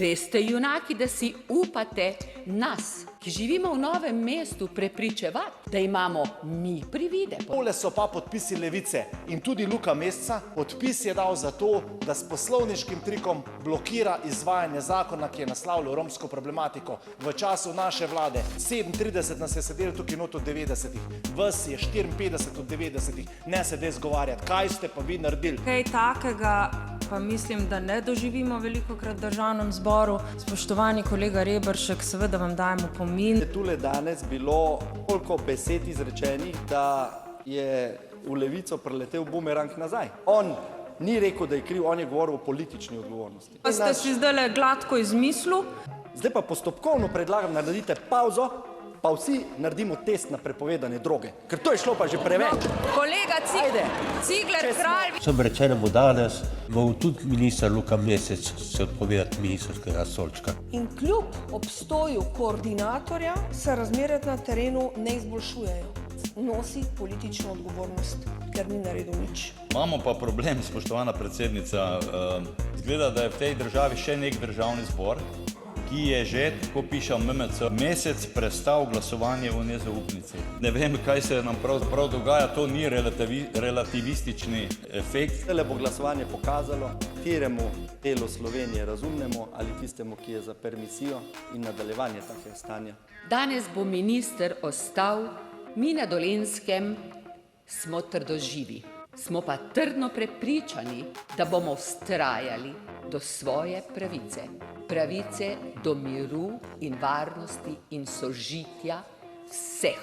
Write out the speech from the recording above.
Res ste junaki, da si upate nas, ki živimo v Novem mestu, prepričevati, da imamo mi privide. Tole so pa podpisi Levice in tudi Luka Mesca. Podpis je dal za to, da s poslovniškim trikom blokira izvajanje zakona, ki je naslavljal romsko problematiko. V času naše vlade 37 nas je sedelo tukaj not od 90-ih, vas je 54 od 90-ih. Ne se daj zgovarjati, kaj ste pa vi naredili? Kaj takega pa mislim, da ne doživimo velikokrat v Državnem zboru. Spoštovani kolega Reberšek, seveda vam dajemo opomin. Je tule danes bilo toliko besed izrečenih, da je v Levico preletel bumerang nazaj. On ni rekel, da je kriv, on je govoril o politični odgovornosti. Pa ste si zdajle gladko izmislil. Zdaj pa postopkovno predlagam, da naredite pavzo, pa vsi naredimo test na prepovedane droge, ker to je šlo pa že preveč. Kolega Cigler Kralj. Sem rečeno bo danes, bo tudi minister Luka Mesec se odpovedati ministrskega stolčka. In kljub obstoju koordinatorja se razmere na terenu ne izboljšujejo. Nosi politično odgovornost, ker ni naredil nič. Imamo pa problem, spoštovana predsednica. Izgleda, da je v tej državi še nek državni zbor, ki je že, tako piše MMC, mesec prestal glasovanje o nezaupnici. Ne vem, kaj se nam pravzaprav dogaja, to ni relativistični efekt. Zdajle bo glasovanje pokazalo, kateremu delu Slovenije razumnemo ali tistemu, ki je za permisijo in nadaljevanje takega stanja. Danes bo minister ostal, mi na Dolenjskem smo trdoživi. Smo pa trdno prepričani, da bomo vztrajali do svoje pravice. Pravice do miru in varnosti in sožitja vseh.